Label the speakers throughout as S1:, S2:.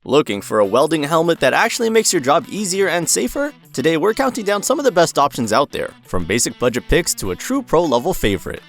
S1: Looking for a welding helmet that actually makes your job easier and safer? Today we're counting down some of the best options out there, from basic budget picks to a true pro-level favorite.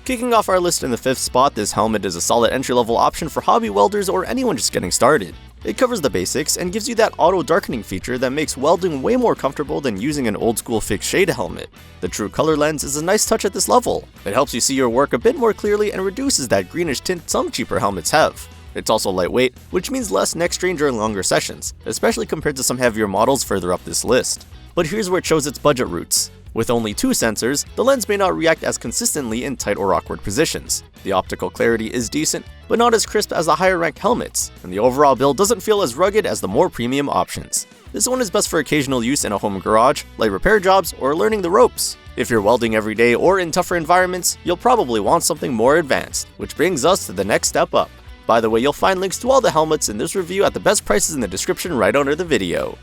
S1: Kicking off our list in the 5th spot, this helmet is a solid entry-level option for hobby welders or anyone just getting started. It covers the basics and gives you that auto darkening feature that makes welding way more comfortable than using an old school fixed shade helmet. The true color lens is a nice touch at this level. It helps you see your work a bit more clearly and reduces that greenish tint some cheaper helmets have. It's also lightweight, which means less neck strain during longer sessions, especially compared to some heavier models further up this list. But here's where it shows its budget roots. With only 2 sensors, the lens may not react as consistently in tight or awkward positions. The optical clarity is decent, but not as crisp as the higher ranked helmets, and the overall build doesn't feel as rugged as the more premium options. This one is best for occasional use in a home garage, light repair jobs, or learning the ropes. If you're welding every day or in tougher environments, you'll probably want something more advanced, which brings us to the next step up. By the way, you'll find links to all the helmets in this review at the best prices in the description right under the video.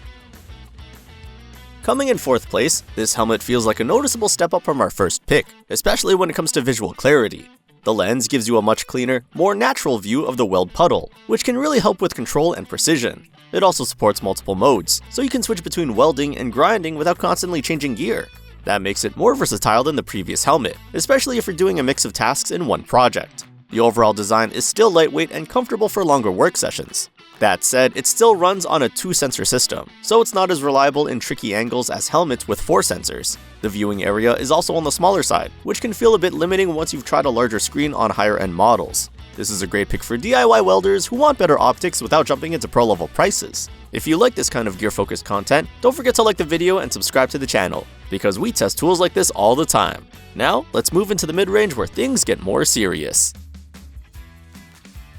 S1: Coming in 4th place, this helmet feels like a noticeable step up from our first pick, especially when it comes to visual clarity. The lens gives you a much cleaner, more natural view of the weld puddle, which can really help with control and precision. It also supports multiple modes, so you can switch between welding and grinding without constantly changing gear. That makes it more versatile than the previous helmet, especially if you're doing a mix of tasks in one project. The overall design is still lightweight and comfortable for longer work sessions. That said, it still runs on a 2-sensor system, so it's not as reliable in tricky angles as helmets with 4 sensors. The viewing area is also on the smaller side, which can feel a bit limiting once you've tried a larger screen on higher-end models. This is a great pick for DIY welders who want better optics without jumping into pro-level prices. If you like this kind of gear-focused content, don't forget to like the video and subscribe to the channel, because we test tools like this all the time. Now, let's move into the mid-range where things get more serious.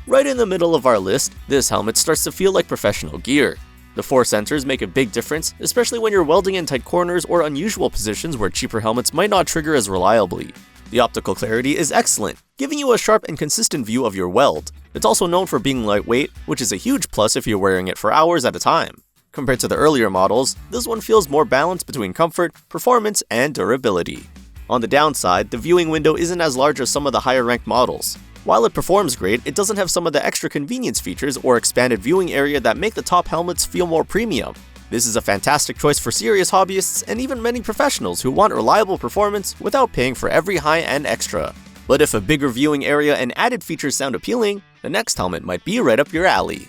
S1: Right in the middle of our list, this helmet starts to feel like professional gear. The 4 sensors make a big difference, especially when you're welding in tight corners or unusual positions where cheaper helmets might not trigger as reliably. The optical clarity is excellent, giving you a sharp and consistent view of your weld. It's also known for being lightweight, which is a huge plus if you're wearing it for hours at a time. Compared to the earlier models, this one feels more balanced between comfort, performance, and durability. On the downside, the viewing window isn't as large as some of the higher ranked models. While it performs great, it doesn't have some of the extra convenience features or expanded viewing area that make the top helmets feel more premium. This is a fantastic choice for serious hobbyists and even many professionals who want reliable performance without paying for every high-end extra. But if a bigger viewing area and added features sound appealing, the next helmet might be right up your alley.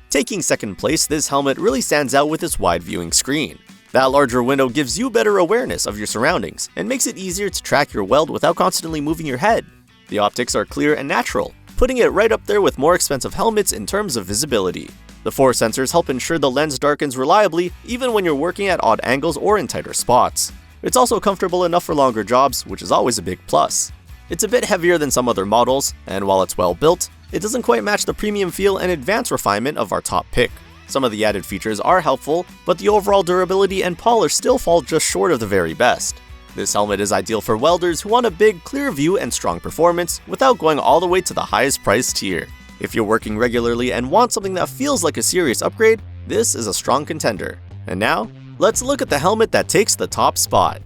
S1: Taking 2nd place, this helmet really stands out with its wide viewing screen. That larger window gives you better awareness of your surroundings and makes it easier to track your weld without constantly moving your head. The optics are clear and natural, putting it right up there with more expensive helmets in terms of visibility. The 4 sensors help ensure the lens darkens reliably even when you're working at odd angles or in tighter spots. It's also comfortable enough for longer jobs, which is always a big plus. It's a bit heavier than some other models, and while it's well built, it doesn't quite match the premium feel and advanced refinement of our top pick. Some of the added features are helpful, but the overall durability and polish still fall just short of the very best. This helmet is ideal for welders who want a big, clear view and strong performance without going all the way to the highest price tier. If you're working regularly and want something that feels like a serious upgrade, this is a strong contender. And now, let's look at the helmet that takes the top spot.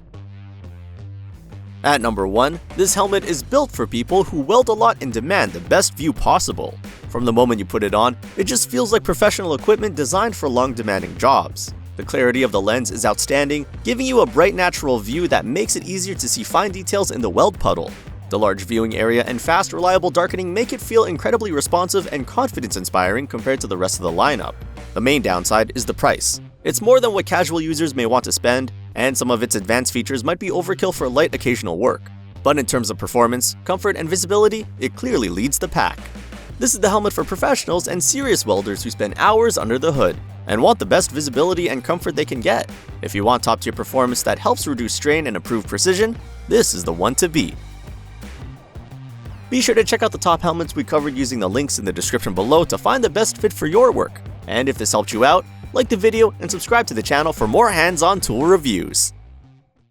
S1: At number 1, this helmet is built for people who weld a lot and demand the best view possible. From the moment you put it on, it just feels like professional equipment designed for long demanding jobs. The clarity of the lens is outstanding, giving you a bright natural view that makes it easier to see fine details in the weld puddle. The large viewing area and fast, reliable darkening make it feel incredibly responsive and confidence-inspiring compared to the rest of the lineup. The main downside is the price. It's more than what casual users may want to spend, and some of its advanced features might be overkill for light occasional work. But in terms of performance, comfort, and visibility, it clearly leads the pack. This is the helmet for professionals and serious welders who spend hours under the hood and want the best visibility and comfort they can get. If you want top-tier performance that helps reduce strain and improve precision, this is the one to beat. Be sure to check out the top helmets we covered using the links in the description below to find the best fit for your work. And if this helped you out, like the video and subscribe to the channel for more hands-on tool reviews.